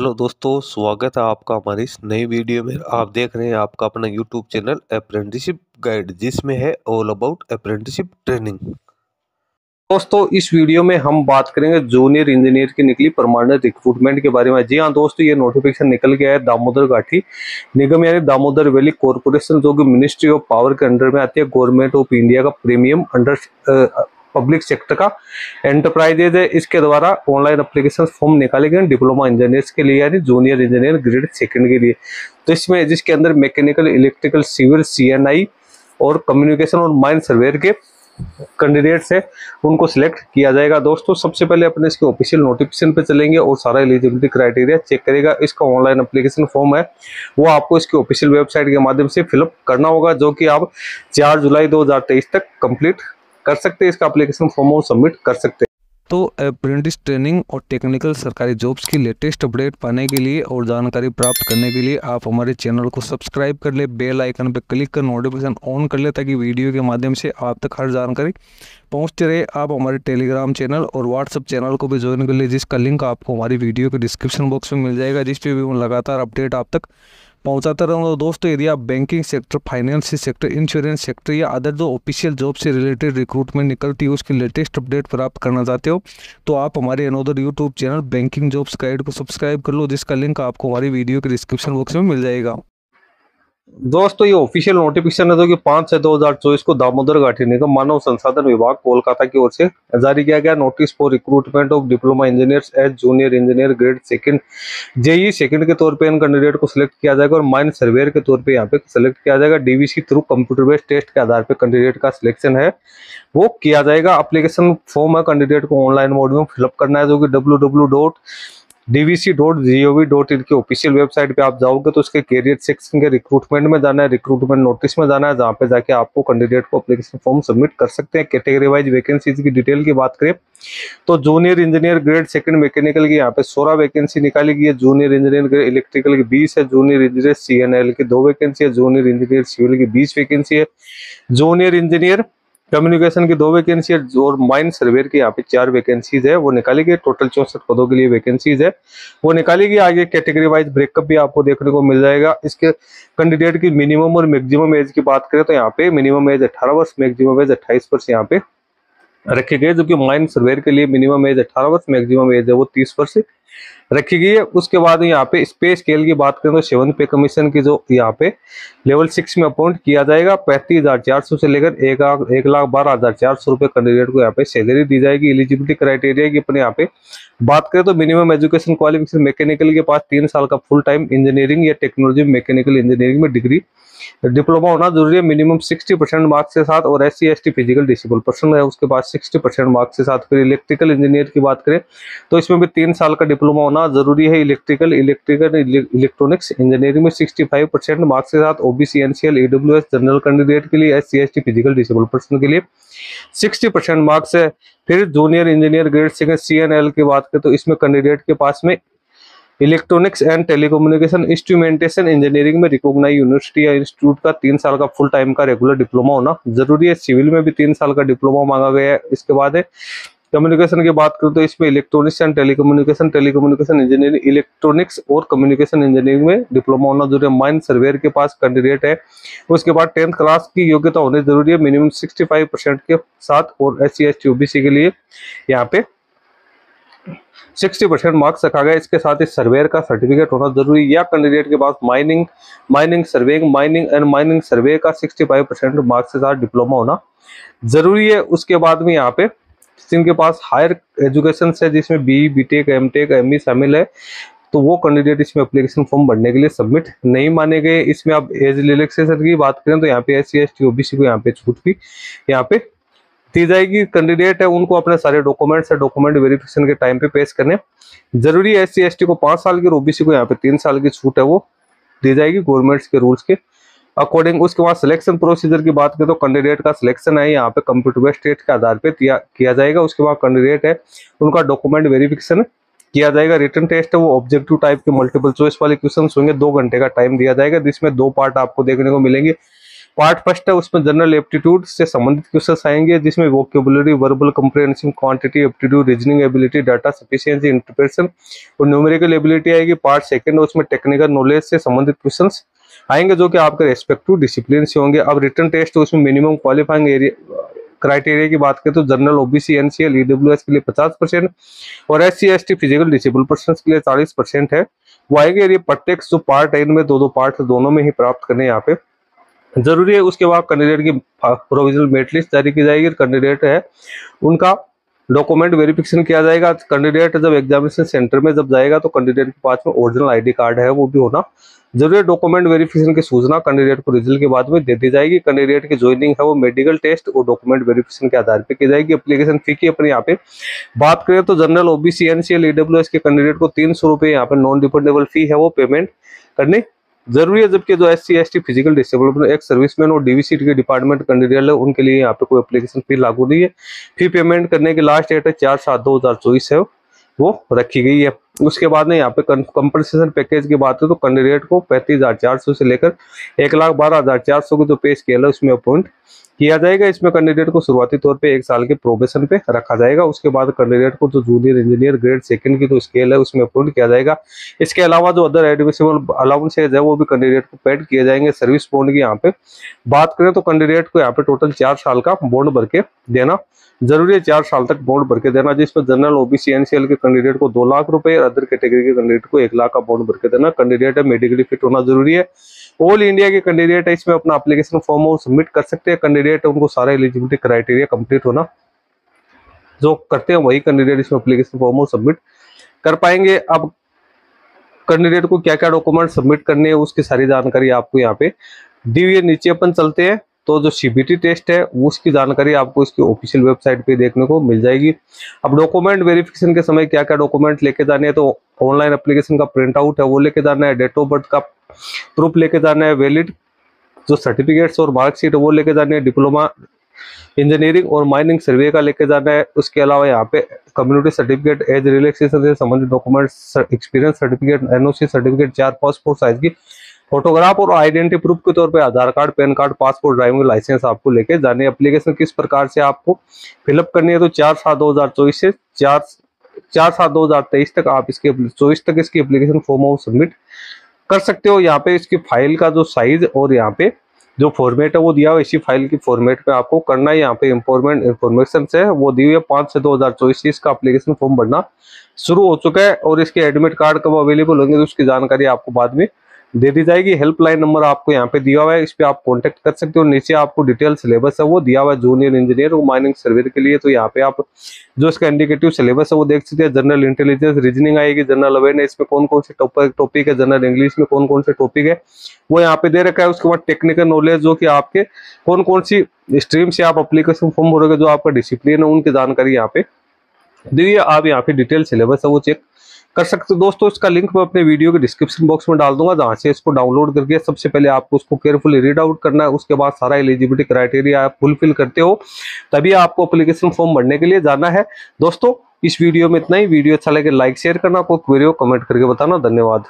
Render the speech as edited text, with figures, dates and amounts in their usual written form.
Hello दोस्तों, स्वागत है आपका हमारी इस नई वीडियो में। आप देख रहे हैं आपका अपना यूट्यूब चैनल अप्रेंटिसशिप गाइड, जिसमें है ऑल अबाउट अप्रेंटिसशिप ट्रेनिंग। दोस्तों, इस वीडियो में हम बात करेंगे जूनियर इंजीनियर की निकली परमानेंट रिक्रूटमेंट के बारे में। जी हाँ दोस्तों, ये नोटिफिकेशन निकल गया है दामोदर घाटी निगम यानी दामोदर वैली कॉरपोरेशन, जो कि मिनिस्ट्री ऑफ पावर के अंडर में आती है। गवर्नमेंट ऑफ इंडिया का प्रीमियम अंडर पब्लिक सेक्टर का एंटरप्राइजेज है। इसके द्वारा ऑनलाइन एप्लीकेशन फॉर्म निकाले गए डिप्लोमा इंजीनियर्स के लिए, यानी जूनियर इंजीनियर ग्रेड सेकंड के लिए। तो इसमें जिसके अंदर मैकेनिकल, इलेक्ट्रिकल, सिविल, सीएनआई और कम्युनिकेशन और माइन सर्वेयर के कैंडिडेट्स है, उनको सिलेक्ट किया जाएगा। दोस्तों, सबसे पहले अपने इसके ऑफिशियल नोटिफिकेशन पे चलेंगे और सारा एलिजिबिलिटी क्राइटेरिया चेक करेगा। इसका ऑनलाइन एप्लीकेशन फॉर्म है, वो आपको इसकी ऑफिशियल वेबसाइट के माध्यम से फिलअप करना होगा, जो कि आप 4 जुलाई 2023 तक कंप्लीट कर सकते हैं। इसका एप्लीकेशन फॉर्म सबमिट कर सकते हैं। तो अप्रेंटिस ट्रेनिंग और टेक्निकल सरकारी जॉब्स की लेटेस्ट अपडेट पाने के लिए और जानकारी प्राप्त करने के लिए आप हमारे चैनल को सब्सक्राइब कर ले, बेल आइकन पर क्लिक कर नोटिफिकेशन ऑन कर ले, ताकि वीडियो के माध्यम से आप तक हर जानकारी पहुंचते रहे। आप हमारे टेलीग्राम चैनल और व्हाट्सएप चैनल को भी ज्वाइन कर ले, जिसका लिंक आपको हमारी वीडियो के डिस्क्रिप्शन बॉक्स में मिल जाएगा, जिस पे भी मैं लगातार अपडेट आप तक पहुंचाता रहूँगा। दोस्तों, यदि आप banking sector, finance sector, insurance sector या अदर जो ऑफिशियल जॉब से रिलेटेड रिक्रूटमेंट निकलती है उसकी लेटेस्ट अपडेट प्राप्त करना चाहते हो, तो आप हमारे another YouTube channel banking jobs guide को सब्सक्राइब कर लो, जिसका लिंक आपको हमारी वीडियो के डिस्क्रिप्शन बॉक्स में मिल जाएगा। दोस्तों, ये ऑफिशियल नोटिफिकेशन है जो कि 5/6/2024 को दामोदर घाटी निगम मानव संसाधन विभाग कोलकाता की ओर से जारी किया गया। Notice for recruitment of diploma engineers as junior engineer grade second, JE second के तौर पे इन कैंडिडेट को सिलेक्ट किया जाएगा और माइन सर्वेयर के तौर पे यहाँ पे सिलेक्ट किया जाएगा। DVC through computer based test के आधार पर कैंडिडेट का सिलेक्शन है वो किया जाएगा। एप्लीकेशन फॉर्म है, कैंडिडेट को ऑनलाइन मोड में फिलअप करना है, जो कि www.dvc.gov.in की ऑफिशियल वेबसाइट पे आप जाओगे तो उसके कैरियर सेक्शन के रिक्रूटमेंट में जाना है, रिक्रूटमेंट नोटिस में जाना है, जहाँ पे जाके आपको कैंडिडेट को एप्लीकेशन फॉर्म सबमिट कर सकते हैं। कैटेगरी वाइज वैकेंसीज की डिटेल की बात करें तो junior engineer grade second mechanical की यहाँ पे 16 वैकेंसी निकाली गई है। जूनियर इंजीनियर ग्रेड इलेक्ट्रिकल की 20 है। जूनियर इंजीनियर सीएनएल की 2 वैकेंसी है। जूनियर इंजीनियर सिविल की 20 वैकेंसी है। जूनियर इंजीनियर कम्युनिकेशन की 2 वैकेंसी है और माइन सर्वेयर की यहाँ पे 4 वैकेंसीज है, वो निकाली गई। टोटल 64 पदों के लिए वैकेंसीज है, वो निकाली गई। आगे कैटेगरी वाइज ब्रेकअप भी आपको देखने को मिल जाएगा। इसके कैंडिडेट की मिनिमम और मैक्सिमम एज की बात करें तो यहाँ पे मिनिमम एज 18 वर्ष, मैक्सिमम एज 28 वर्ष यहाँ पे रखे गए, जो कि माइन सर्वेयर के लिए मिनिमम एज 18 वर्ष, मैक्सिमम एज है वो 30 वर्ष रखी गई है। उसके बाद यहाँ पे पे स्केल की बात करें तो 7th पे कमीशन की जो यहाँ पे लेवल 6 में अपॉइंट किया जाएगा। 35,400 से लेकर 1,12,400 रुपए कैंडिडेट को यहाँ पे सैलरी दी जाएगी। एलिजिबिलिटी क्राइटेरिया की अपने यहाँ पे बात करें तो मिनिमम एजुकेशन क्वालिफिकेशन मैकेनिकल के पास 3 साल का फुल टाइम इंजीनियरिंग या टेक्नोलॉजी मैकेनिकल इंजीनियरिंग में डिग्री डिप्लोमा होना जरूरी है, मिनिमम 60% मार्क्स के साथ। और SC ST physical disable person है उसके पास 60% मार्क्स के साथ। फिर इलेक्ट्रिकल इंजीनियर की बात करें तो इसमें भी 3 साल का डिप्लोमा होना जरूरी है। इलेक्ट्रॉनिक्स इंजीनियरिंग में 65% मार्क्स के साथ। OBC NCL AWS general candidate के लिए, SC ST physical disable person के लिए 60% मार्क्स है। फिर junior engineer grade second CNL की बात करें तो इसमें कैंडिडेट के पास में electronics and telecommunication instrumentation engineering में रिकॉग्नाइज्ड यूनिवर्सिटी या इंस्टीट्यूट का 3 साल का फुल टाइम का रेगुलर डिप्लोमा होना जरूरी है। सिविल में भी 3 साल का डिप्लोमा मांगा गया है। इसके बाद है कम्युनिकेशन की बात करूँ तो इसमें electronics and telecommunication engineering, electronics और कम्युनिकेशन इंजीनियरिंग में डिप्लोमा होना जरूरी है। माइन सर्वेयर के पास कैंडिडेट है, उसके बाद 10th क्लास की योग्यता होनी जरूरी है, मिनिमम 65% के साथ। और SC ST OBC के लिए यहाँ पे 60% मार्क्स रखा गया। इसके साथ ही सर्वेयर का सर्टिफिकेट होना जरूरी है, या कैंडिडेट के पास माइनिंग सर्वे का 65% मार्क्स के साथ डिप्लोमा होना जरूरी है। उसके बाद में यहाँ पे जिनके पास हायर एजुकेशन है, जिसमें BE BTech MTech ME शामिल है, तो वो कैंडिडेट इसमें एप्लीकेशन फॉर्म भरने के लिए सबमिट नहीं माने गए। इसमें आप एज रिलैक्सेशन की बात करें तो यहाँ पे SC ST OBC को यहाँ पे छूट भी यहाँ पे दी जाएगी। कैंडिडेट है उनको अपने सारे डॉक्यूमेंट वेरिफिकेशन के टाइम पे पेश करने जरूरी है। SC ST को 5 साल की और OBC को यहाँ पे 3 साल की छूट है वो दी जाएगी गवर्नमेंट्स के रूल्स के अकॉर्डिंग। उसके बाद सिलेक्शन प्रोसीजर की बात करें तो कैंडिडेट का सिलेक्शन है यहाँ पे कंप्यूटर बेस्ड टेस्ट के आधार पे किया जाएगा। उसके बाद कैंडिडेट है उनका डॉक्यूमेंट वेरिफिकेशन किया जाएगा। रिटन टेस्ट है वो ऑब्जेक्टिव टाइप के मल्टीपल चॉइस वाले क्वेश्चन होंगे। 2 घंटे का टाइम दिया जाएगा, जिसमें 2 पार्ट आपको देखने को मिलेंगे। पार्ट फर्स्ट है, उसमें जनरल एप्टीट्यूड से संबंधित क्वेश्चंस आएंगे, जिसमें vocabulary, verbal comprehension, quantity aptitude, reasoning ability, data sufficiency, interpretation और न्यूमेरिकल एबिलिटी आएगी। पार्ट सेकंड है, उसमें टेक्निकल नॉलेज से संबंधित क्वेश्चंस आएंगे, जो कि आपके रेस्पेक्टिव डिसिप्लिन से होंगे। अब रिटन टेस्ट, उसमें मिनिमम क्वालिफाइंग एरिया क्राइटेरिया की बात करें तो जनरल, ओबीसी, एनसीएल, ईडब्ल्यूएस के लिए 50% और SC ST physical disable person के लिए 40% है वो आएंगे। ये प्रत्येक जो पार्ट है, इनमें दो पार्ट दोनों में ही प्राप्त करने यहाँ पे जरूरी है। उसके बाद कैंडिडेट की प्रोविजनल मेरिट लिस्ट जारी की जाएगी। कैंडिडेट है उनका डॉक्यूमेंट वेरिफिकेशन किया जाएगा। कैंडिडेट जब एग्जामिनेशन सेंटर में जब जाएगा तो कैंडिडेट के पास में ओरिजिनल आईडी कार्ड है वो भी होना जरूरी। डॉक्यूमेंट वेरिफिकेशन की सूचना कैंडिडेट को रिजल्ट के बाद में दे दी जाएगी। कैंडिडेट की ज्वाइनिंग है वो मेडिकल टेस्ट और डॉक्यूमेंट वेरिफिकेशन के आधार पर की जाएगी। एप्लीकेशन फी की अपने यहाँ पे बात करें तो जनरल, ओबीसी, एनसीएल, ईडब्ल्यूएस के कैंडिडेट को 300 रुपये यहाँ पे नॉन रिफंडेबल फी है वो पेमेंट करनी जरूरी है। जबकि जो एससी एसटी फिजिकल डिसेबल एक सर्विसमैन और डीवीसी के डिपार्टमेंट कैंडिडेट है उनके लिए यहाँ पे कोई एप्लीकेशन फी लागू नहीं है। फी पेमेंट करने की लास्ट डेट है 4/7/2024 है वो रखी गई है। उसके बाद में यहाँ पे कंपनसेशन पैकेज की बात है तो कैंडिडेट को 35,400 से लेकर 1,12,400 की जो पे स्केल है उसमें अपॉइंट किया जाएगा। इसमें कैंडिडेट को शुरुआती तौर पे 1 साल के प्रोबेशन पे रखा जाएगा। उसके बाद कैंडिडेट को जो जूनियर इंजीनियर ग्रेड सेकंड की जो स्केल है उसमें अपॉइंट किया जाएगा। इसके अलावा जो अदर एडमिसिबल अलाउंसेज है वो भी कैंडिडेट को पेड किए जाएंगे। सर्विस बॉन्ड की यहाँ पे बात करें तो कैंडिडेट को यहाँ पे टोटल 4 साल का बॉन्ड भर के देना जरूरी है। 4 साल तक बॉन्ड भर के देना, जिसमें जनरल, ओबीसी, एनसीएल के कैंडिडेट को 2 लाख रुपए और अदर कैटेगरी के कैंडिडेट को 1 लाख का बॉन्ड भर के देना। कैंडिडेट है मेडिकली फिट होना जरूरी है। ऑल इंडिया के कैंडिडेट है इसमें अपना एप्लीकेशन फॉर्म वो सबमिट कर सकते हैं। कैंडिडेट है उनको सारा एलिजिबिलिटी क्राइटेरिया कंप्लीट होना जो करते हैं वही कैंडिडेट इसमें एप्लीकेशन फॉर्म वो सबमिट कर पाएंगे। अब कैंडिडेट को क्या क्या डॉक्यूमेंट सबमिट करने हैं उसकी सारी जानकारी आपको यहाँ पे दी हुई है। नीचे अपन चलते हैं तो जो सीबीटी टेस्ट है उसकी जानकारी आपको इसकी ऑफिशियल वेबसाइट पे देखने को मिल जाएगी। अब डॉक्यूमेंट वेरिफिकेशन के समय क्या क्या डॉक्यूमेंट लेके जाने हैं तो ऑनलाइन एप्लीकेशन का प्रिंट आउट है वो लेके जाना है, डेट ऑफ बर्थ का प्रूफ लेके जाना है, वैलिड जो सर्टिफिकेट्स और मार्कशीट है वो लेके जाने हैं, डिप्लोमा इंजीनियरिंग और माइनिंग सर्वे का लेके जाना है। उसके अलावा यहाँ पे कम्युनिटी सर्टिफिकेट, एज रिलैक्सेशन से संबंधित documents, experience certificate, NOC certificate, 4 passport size की फोटोग्राफ और आइडेंटिटी प्रूफ के तौर पे Aadhaar card, PAN card, passport, driving licence आपको लेके जाने। एप्लीकेशन किस प्रकार से आपको फिलअप करनी है तो 4/7/2024 से 4/7/2023 तक आप इसके 24 तक इसकी एप्लीकेशन फॉर्म सबमिट कर सकते हो। यहाँ पे इसकी फाइल का जो साइज और यहाँ पे जो फॉर्मेट है वो दिया हुआ, इसी फाइल की फॉर्मेट पे आपको करना है। यहाँ पे इंफॉर्मेशन से वो दी हुई है 5/6/2024 इसका एप्लीकेशन फॉर्म भरना शुरू हो चुका है और इसके एडमिट कार्ड कब अवेलेबल होंगे तो उसकी जानकारी आपको बाद में दे दी जाएगी। हेल्पलाइन नंबर आपको यहाँ पे दिया हुआ है, इस पे आप कांटेक्ट कर सकते हो। नीचे आपको डिटेल सिलेबस है वो दिया हुआ है जूनियर इंजीनियर और माइनिंग सर्वे के लिए, तो यहाँ पे आप जो इसका इंडिकेटिव सिलेबस है वो देख सकते हैं। जनरल इंटेलिजेंस, रीजनिंग आएगी, जनरल अवेयरनेस में कौन कौन से टॉपिक है, जनरल इंग्लिश में कौन कौन से टॉपिक है वो यहाँ पे दे रखा है। उसके बाद टेक्निकल नॉलेज जो कि आपके कौन कौन सी स्ट्रीम से आप एप्लीकेशन फॉर्म भरोगे, जो आपका डिसिप्लिन है उनकी जानकारी यहाँ पे दी है। आप यहाँ पे डिटेल सिलेबस है वो चेक कर सकते हो। दोस्तों इसका लिंक मैं अपने वीडियो के डिस्क्रिप्शन बॉक्स में डाल दूंगा, जहां से इसको डाउनलोड करके सबसे पहले आपको उसको केयरफुली रीड आउट करना है। उसके बाद सारा एलिजिबिलिटी क्राइटेरिया आप फुलफिल करते हो तभी आपको एप्लीकेशन फॉर्म भरने के लिए जाना है। दोस्तों इस वीडियो में इतना ही। वीडियो अच्छा लगे लाइक शेयर करना, कोई क्वेरी हो कमेंट करके बताना। धन्यवाद।